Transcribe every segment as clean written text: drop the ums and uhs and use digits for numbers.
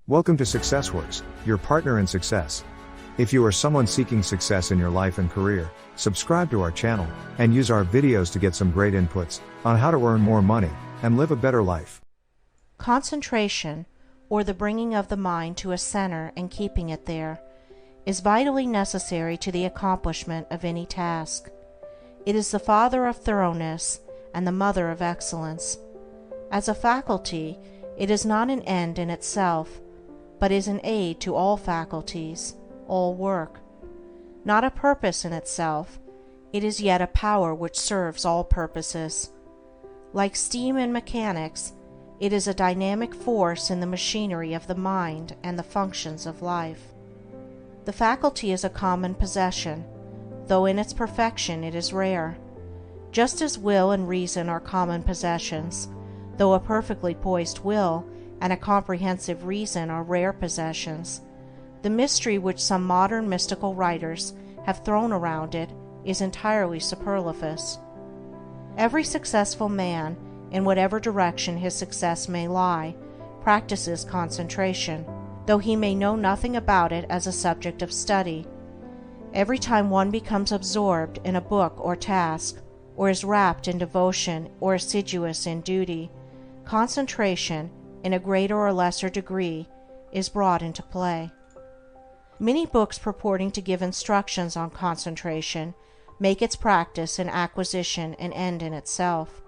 Welcome to SUCCESSWRKS, your partner in success. If you are someone seeking success in your life and career, subscribe to our channel, and use our videos to get some great inputs on how to earn more money and live a better life. Concentration, or the bringing of the mind to a center and keeping it there, is vitally necessary to the accomplishment of any task. It is the father of thoroughness and the mother of excellence. As a faculty, it is not an end in itself, but is an aid to all faculties, all work. Not a purpose in itself, it is yet a power which serves all purposes. Like steam in mechanics, it is a dynamic force in the machinery of the mind and the functions of life. The faculty is a common possession, though in its perfection it is rare. Just as will and reason are common possessions, though a perfectly poised will and a comprehensive reason are rare possessions, the mystery which some modern mystical writers have thrown around it is entirely superfluous. Every successful man, in whatever direction his success may lie, practices concentration, though he may know nothing about it as a subject of study. Every time one becomes absorbed in a book or task, or is rapt in devotion or assiduous in duty, concentration, in a greater or lesser degree, is brought into play. Many books purporting to give instructions on concentration make its practice and acquisition an end in itself.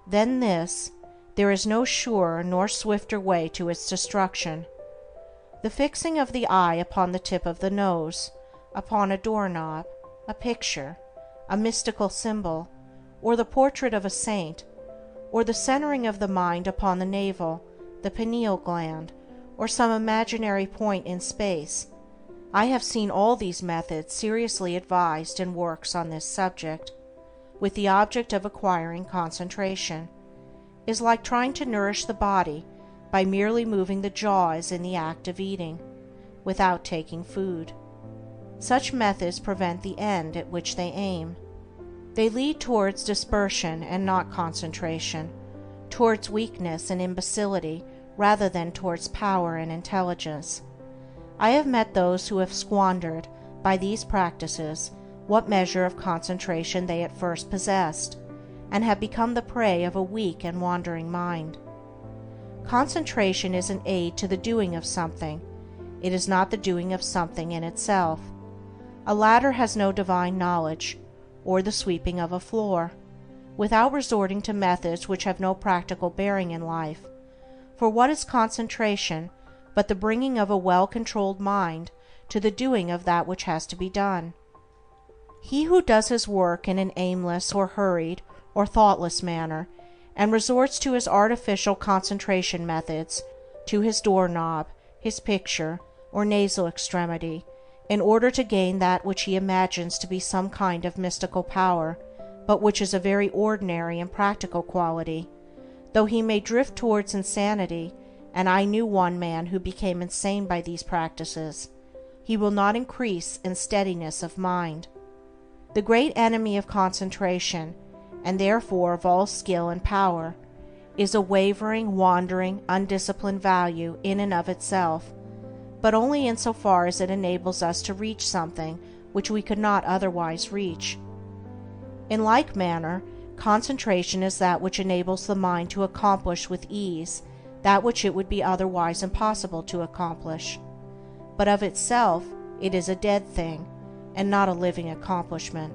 Than this, there is no surer nor swifter way to its destruction. The fixing of the eye upon the tip of the nose, upon a doorknob, a picture, a mystical symbol, or the portrait of a saint, or the centering of the mind upon the navel, the pineal gland, or some imaginary point in space, I have seen all these methods seriously advised in works on this subject, with the object of acquiring concentration, is like trying to nourish the body by merely moving the jaws in the act of eating, without taking food. Such methods prevent the end at which they aim. They lead towards dispersion and not concentration, towards weakness and imbecility rather than towards power and intelligence. I have met those who have squandered, by these practices, what measure of concentration they at first possessed, and have become the prey of a weak and wandering mind. Concentration is an aid to the doing of something. It is not the doing of something in itself. A ladder has no divine knowledge, or the sweeping of a floor, without resorting to methods which have no practical bearing in life. For what is concentration but the bringing of a well-controlled mind to the doing of that which has to be done? He who does his work in an aimless or hurried or thoughtless manner, and resorts to his artificial concentration methods, to his doorknob, his picture, or nasal extremity, in order to gain that which he imagines to be some kind of mystical power, but which is a very ordinary and practical quality, though he may drift towards insanity, and I knew one man who became insane by these practices, he will not increase in steadiness of mind. The great enemy of concentration, and therefore of all skill and power, is a wavering, wandering, undisciplined value in and of itself, but only in so far as it enables us to reach something which we could not otherwise reach. In like manner, concentration is that which enables the mind to accomplish with ease that which it would be otherwise impossible to accomplish, but of itself it is a dead thing, and not a living accomplishment.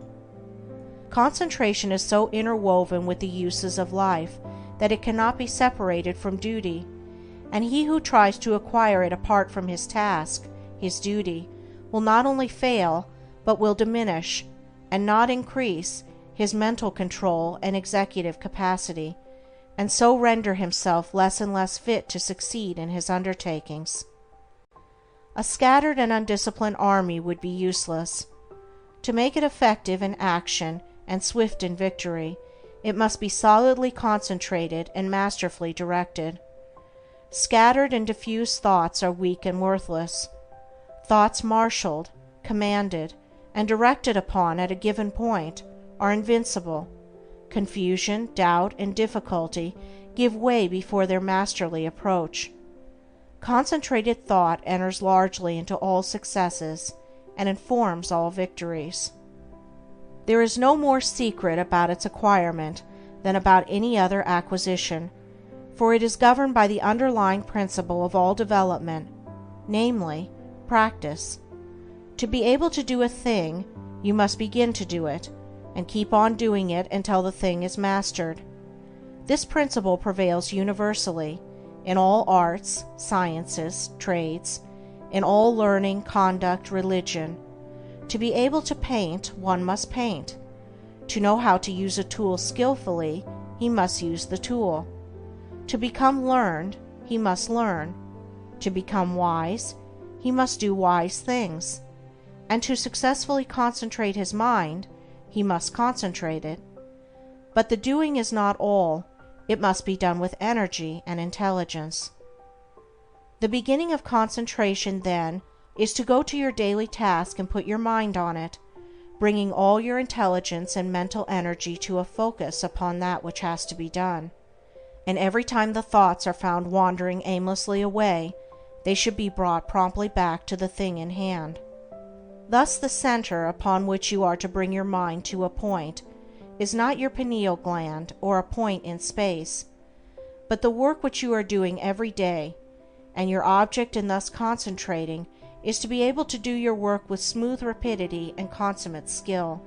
Concentration is so interwoven with the uses of life that it cannot be separated from duty, and he who tries to acquire it apart from his task, his duty, will not only fail, but will diminish, and not increase, his mental control and executive capacity, and so render himself less and less fit to succeed in his undertakings. A scattered and undisciplined army would be useless. To make it effective in action and swift in victory, it must be solidly concentrated and masterfully directed. Scattered and diffused thoughts are weak and worthless. Thoughts marshaled, commanded, and directed upon at a given point are invincible. Confusion, doubt, and difficulty give way before their masterly approach. Concentrated thought enters largely into all successes and informs all victories. There is no more secret about its acquirement than about any other acquisition, for it is governed by the underlying principle of all development, namely, practice. To be able to do a thing, you must begin to do it, and keep on doing it until the thing is mastered. This principle prevails universally, in all arts, sciences, trades, in all learning, conduct, religion. To be able to paint, one must paint. To know how to use a tool skillfully, he must use the tool. To become learned, he must learn. To become wise, he must do wise things. And to successfully concentrate his mind, he must concentrate it. But the doing is not all. It must be done with energy and intelligence. The beginning of concentration, then, is to go to your daily task and put your mind on it, bringing all your intelligence and mental energy to a focus upon that which has to be done. And every time the thoughts are found wandering aimlessly away, they should be brought promptly back to the thing in hand. Thus the center upon which you are to bring your mind to a point is not your pineal gland or a point in space, but the work which you are doing every day, and your object in thus concentrating is to be able to do your work with smooth rapidity and consummate skill.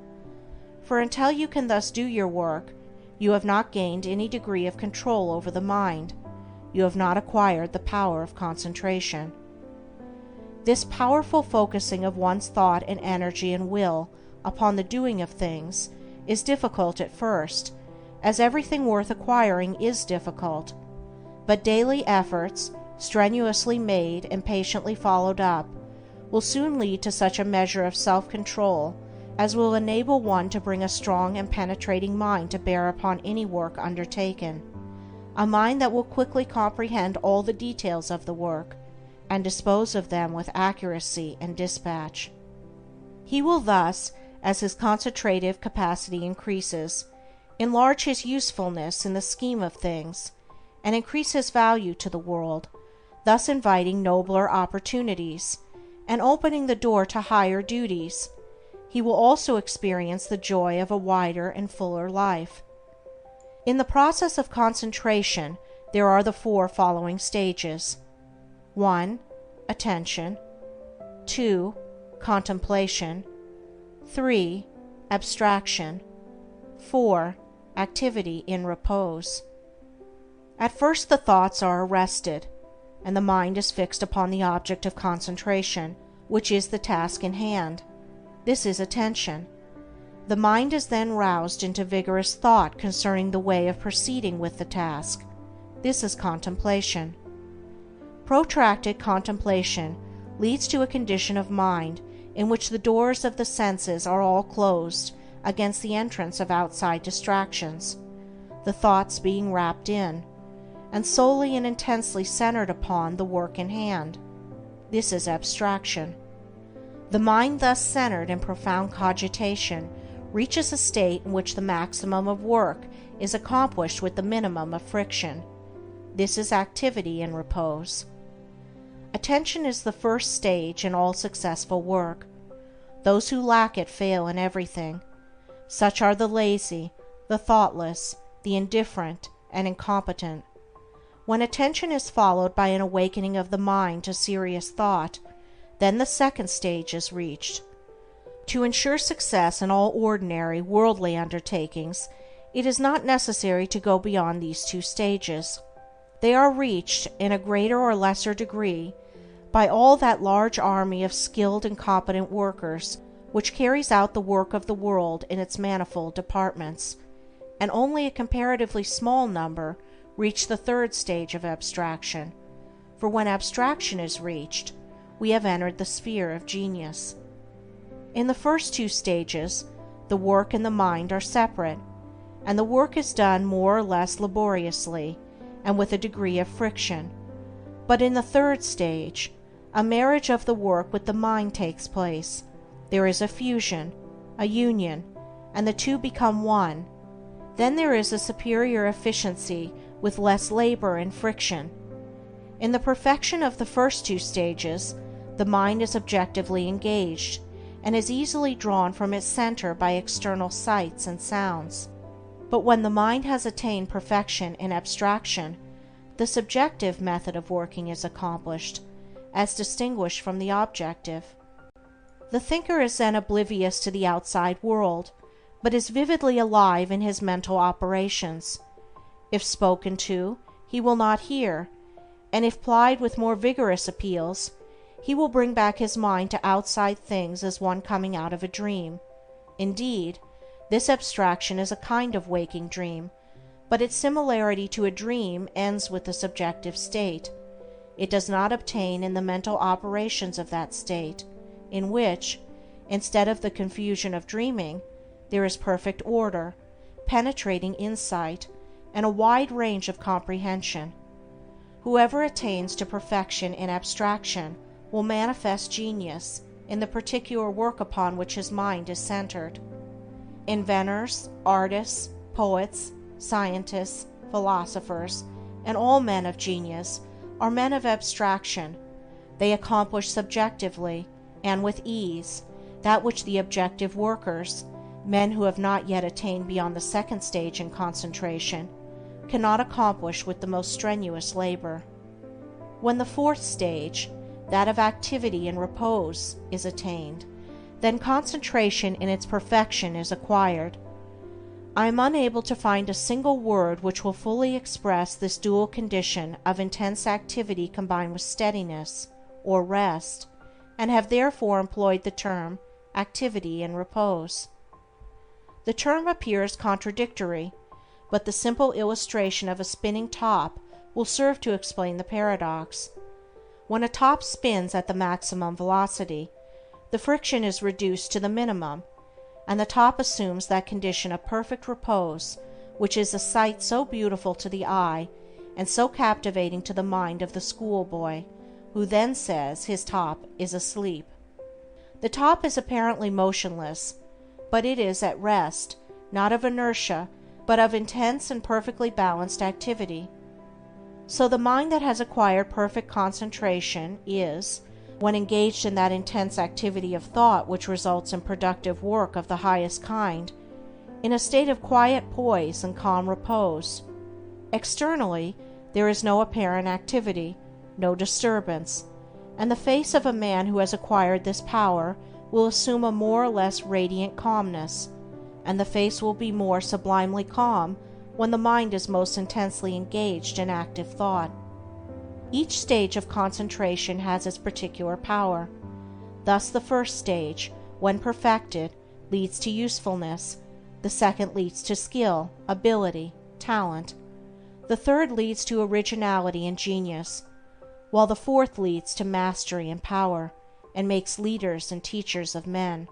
For until you can thus do your work, you have not gained any degree of control over the mind, you have not acquired the power of concentration. This powerful focusing of one's thought and energy and will upon the doing of things is difficult at first, as everything worth acquiring is difficult, but daily efforts, strenuously made and patiently followed up, will soon lead to such a measure of self-control as will enable one to bring a strong and penetrating mind to bear upon any work undertaken, a mind that will quickly comprehend all the details of the work, and dispose of them with accuracy and dispatch. He will thus, as his concentrative capacity increases, enlarge his usefulness in the scheme of things, and increase his value to the world, thus inviting nobler opportunities, and opening the door to higher duties. He will also experience the joy of a wider and fuller life. In the process of concentration there are the four following stages: 1. Attention. 2. Contemplation. 3. Abstraction. 4. Activity in repose. At first the thoughts are arrested, and the mind is fixed upon the object of concentration, which is the task in hand. This is attention. The mind is then roused into vigorous thought concerning the way of proceeding with the task. This is contemplation. Protracted contemplation leads to a condition of mind in which the doors of the senses are all closed against the entrance of outside distractions, the thoughts being wrapped in, and solely and intensely centered upon the work in hand. This is abstraction. The mind thus centered in profound cogitation reaches a state in which the maximum of work is accomplished with the minimum of friction. This is activity in repose. Attention is the first stage in all successful work. Those who lack it fail in everything. Such are the lazy, the thoughtless, the indifferent, and incompetent. When attention is followed by an awakening of the mind to serious thought, then the second stage is reached. To ensure success in all ordinary, worldly undertakings, it is not necessary to go beyond these two stages. They are reached, in a greater or lesser degree, by all that large army of skilled and competent workers which carries out the work of the world in its manifold departments, and only a comparatively small number reach the third stage of abstraction, for when abstraction is reached, we have entered the sphere of genius. In the first two stages, the work and the mind are separate, and the work is done more or less laboriously, and with a degree of friction. But in the third stage, a marriage of the work with the mind takes place. There is a fusion, a union, and the two become one. Then there is a superior efficiency with less labor and friction. In the perfection of the first two stages, the mind is objectively engaged, and is easily drawn from its center by external sights and sounds. But when the mind has attained perfection in abstraction, the subjective method of working is accomplished, as distinguished from the objective. The thinker is then oblivious to the outside world, but is vividly alive in his mental operations. If spoken to, he will not hear, and if plied with more vigorous appeals, he will bring back his mind to outside things as one coming out of a dream. Indeed, this abstraction is a kind of waking dream, but its similarity to a dream ends with the subjective state. It does not obtain in the mental operations of that state, in which, instead of the confusion of dreaming, there is perfect order, penetrating insight, and a wide range of comprehension. Whoever attains to perfection in abstraction will manifest genius in the particular work upon which his mind is centered. Inventors, artists, poets, scientists, philosophers, and all men of genius are men of abstraction. They accomplish subjectively, and with ease, that which the objective workers, men who have not yet attained beyond the second stage in concentration, cannot accomplish with the most strenuous labor. When the fourth stage, that of activity and repose, is attained, then concentration in its perfection is acquired. I am unable to find a single word which will fully express this dual condition of intense activity combined with steadiness, or rest, and have therefore employed the term activity and repose. The term appears contradictory, but the simple illustration of a spinning top will serve to explain the paradox. When a top spins at the maximum velocity, the friction is reduced to the minimum, and the top assumes that condition of perfect repose which is a sight so beautiful to the eye and so captivating to the mind of the schoolboy, who then says his top is asleep. The top is apparently motionless, but it is at rest, not of inertia, but of intense and perfectly balanced activity. So the mind that has acquired perfect concentration is, when engaged in that intense activity of thought which results in productive work of the highest kind, in a state of quiet poise and calm repose. Externally, there is no apparent activity, no disturbance, and the face of a man who has acquired this power will assume a more or less radiant calmness, and the face will be more sublimely calm when the mind is most intensely engaged in active thought. Each stage of concentration has its particular power. Thus the first stage, when perfected, leads to usefulness, the second leads to skill, ability, talent, the third leads to originality and genius, while the fourth leads to mastery and power, and makes leaders and teachers of men.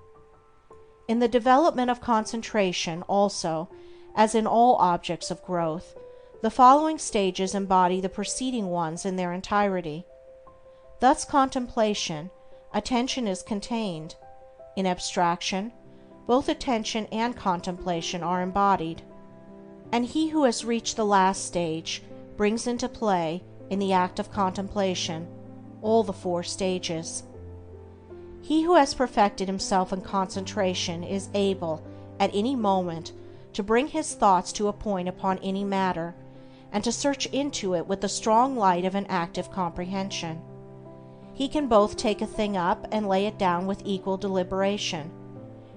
In the development of concentration, also, as in all objects of growth, the following stages embody the preceding ones in their entirety. Thus contemplation, attention is contained. In abstraction, both attention and contemplation are embodied. And he who has reached the last stage brings into play, in the act of contemplation, all the four stages. He who has perfected himself in concentration is able, at any moment, to bring his thoughts to a point upon any matter, and to search into it with the strong light of an active comprehension. He can both take a thing up and lay it down with equal deliberation.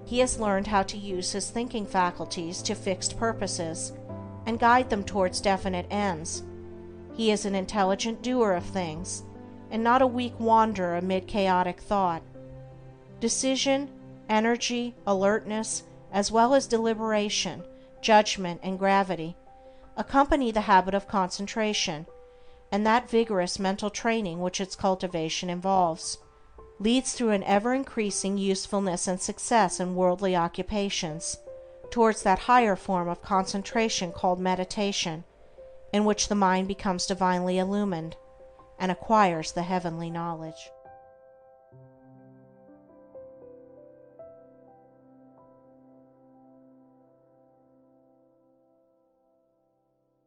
He has learned how to use his thinking faculties to fixed purposes, and guide them towards definite ends. He is an intelligent doer of things, and not a weak wanderer amid chaotic thought. Decision, energy, alertness, as well as deliberation, judgment, and gravity, accompany the habit of concentration, and that vigorous mental training which its cultivation involves, leads through an ever-increasing usefulness and success in worldly occupations, towards that higher form of concentration called meditation, in which the mind becomes divinely illumined, and acquires the heavenly knowledge.